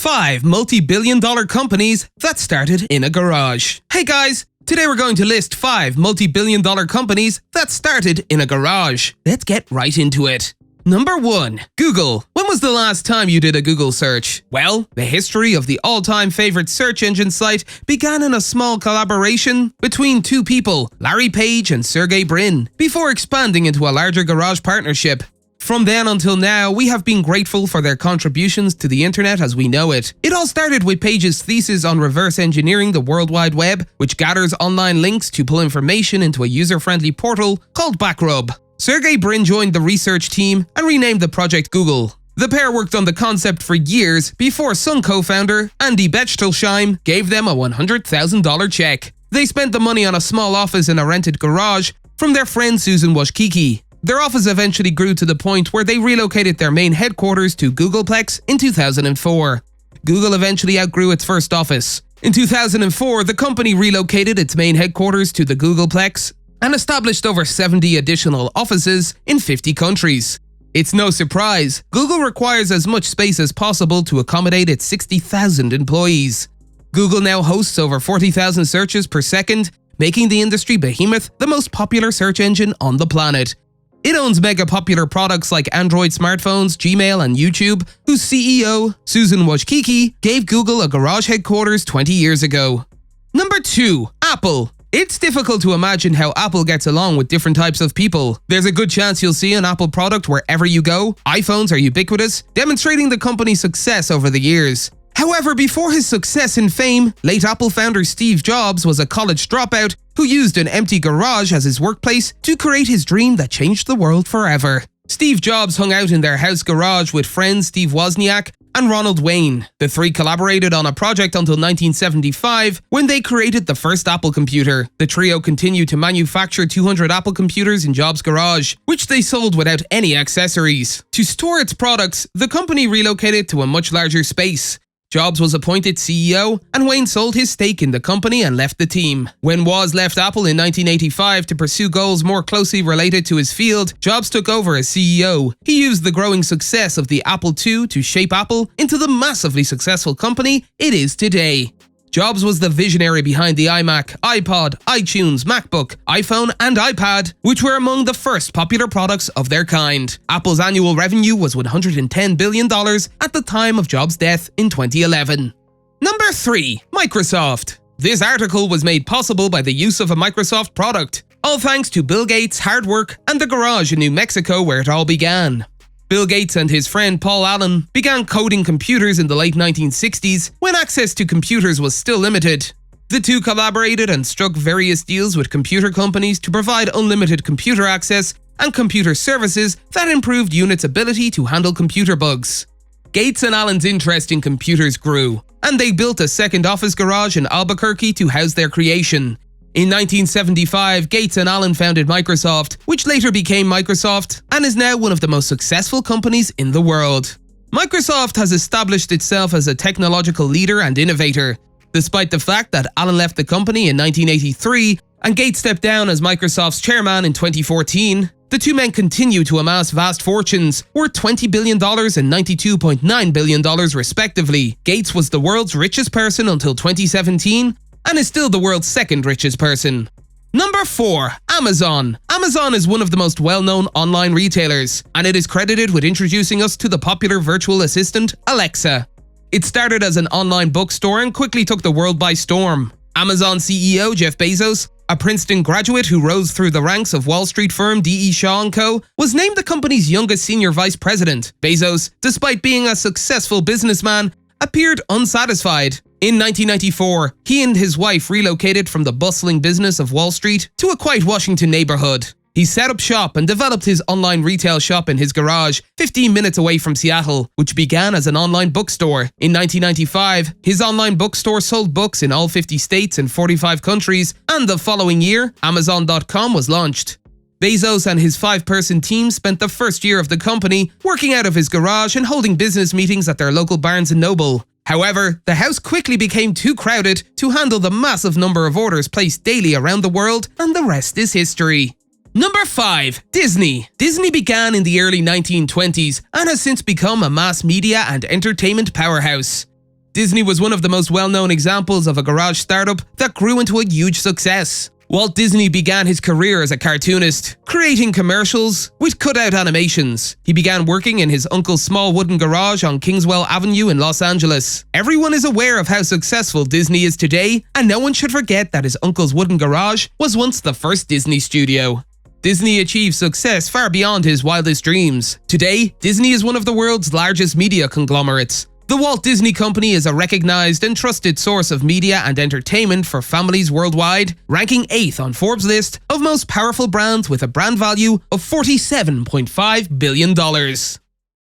5 multi-billion-dollar companies that started in a garage. Hey guys, today we're going to list 5 multi-billion-dollar companies that started in a garage. Let's get right into it. Number 1. Google. When was the last time you did a Google search? Well, the history of the all-time favorite search engine site began in a small collaboration between two people, Larry Page and Sergey Brin, before expanding into a larger garage partnership. From then until now, we have been grateful for their contributions to the internet as we know it. It all started with Page's thesis on reverse engineering the World Wide Web, which gathers online links to pull information into a user-friendly portal called Backrub. Sergey Brin joined the research team and renamed the project Google. The pair worked on the concept for years before Sun co-founder Andy Bechtolsheim gave them a $100,000 check. They spent the money on a small office in a rented garage from their friend Susan Wojcicki. Their office eventually grew to the point where they relocated their main headquarters to Googleplex in 2004. Google eventually outgrew its first office. In 2004, the company relocated its main headquarters to the Googleplex and established over 70 additional offices in 50 countries. It's no surprise, Google requires as much space as possible to accommodate its 60,000 employees. Google now hosts over 40,000 searches per second, making the industry behemoth the most popular search engine on the planet. It owns mega-popular products like Android smartphones, Gmail, and YouTube, whose CEO, Susan Wojcicki, gave Google a garage headquarters 20 years ago. Number 2. Apple. It's difficult to imagine how Apple gets along with different types of people. There's a good chance you'll see an Apple product wherever you go. iPhones are ubiquitous, demonstrating the company's success over the years. However, before his success and fame, late Apple founder Steve Jobs was a college dropout who used an empty garage as his workplace to create his dream that changed the world forever. Steve Jobs hung out in their house garage with friends Steve Wozniak and Ronald Wayne. The three collaborated on a project until 1975 when they created the first Apple computer. The trio continued to manufacture 200 Apple computers in Jobs' garage, which they sold without any accessories. To store its products, the company relocated to a much larger space. Jobs was appointed CEO, and Wayne sold his stake in the company and left the team. When Woz left Apple in 1985 to pursue goals more closely related to his field, Jobs took over as CEO. He used the growing success of the Apple II to shape Apple into the massively successful company it is today. Jobs was the visionary behind the iMac, iPod, iTunes, MacBook, iPhone, and iPad, which were among the first popular products of their kind. Apple's annual revenue was $110 billion at the time of Jobs' death in 2011. Number 3. Microsoft. This article was made possible by the use of a Microsoft product, all thanks to Bill Gates' hard work and the garage in New Mexico where it all began. Bill Gates and his friend Paul Allen began coding computers in the late 1960s when access to computers was still limited. The two collaborated and struck various deals with computer companies to provide unlimited computer access and computer services that improved units' ability to handle computer bugs. Gates and Allen's interest in computers grew, and they built a second office garage in Albuquerque to house their creation. In 1975, Gates and Allen founded Microsoft, which later became Microsoft and is now one of the most successful companies in the world. Microsoft has established itself as a technological leader and innovator. Despite the fact that Allen left the company in 1983 and Gates stepped down as Microsoft's chairman in 2014, the two men continue to amass vast fortunes, worth $20 billion and $92.9 billion respectively. Gates was the world's richest person until 2017, and is still the world's second richest person. Number 4. Amazon. Amazon is one of the most well-known online retailers, and it is credited with introducing us to the popular virtual assistant, Alexa. It started as an online bookstore and quickly took the world by storm. Amazon CEO Jeff Bezos, a Princeton graduate who rose through the ranks of Wall Street firm D.E. Shaw & Co., was named the company's youngest senior vice president. Bezos, despite being a successful businessman, appeared unsatisfied. In 1994, he and his wife relocated from the bustling business of Wall Street to a quiet Washington neighborhood. He set up shop and developed his online retail shop in his garage, 15 minutes away from Seattle, which began as an online bookstore. In 1995, his online bookstore sold books in all 50 states and 45 countries, and the following year, Amazon.com was launched. Bezos and his 5-person team spent the first year of the company working out of his garage and holding business meetings at their local Barnes & Noble. However, the house quickly became too crowded to handle the massive number of orders placed daily around the world, and the rest is history. Number 5. Disney. Disney began in the early 1920s and has since become a mass media and entertainment powerhouse. Disney was one of the most well-known examples of a garage startup that grew into a huge success. Walt Disney began his career as a cartoonist, creating commercials with cutout animations. He began working in his uncle's small wooden garage on Kingswell Avenue in Los Angeles. Everyone is aware of how successful Disney is today, and no one should forget that his uncle's wooden garage was once the first Disney studio. Disney achieved success far beyond his wildest dreams. Today, Disney is one of the world's largest media conglomerates. The Walt Disney Company is a recognized and trusted source of media and entertainment for families worldwide, ranking 8th on Forbes' list of most powerful brands with a brand value of $47.5 billion.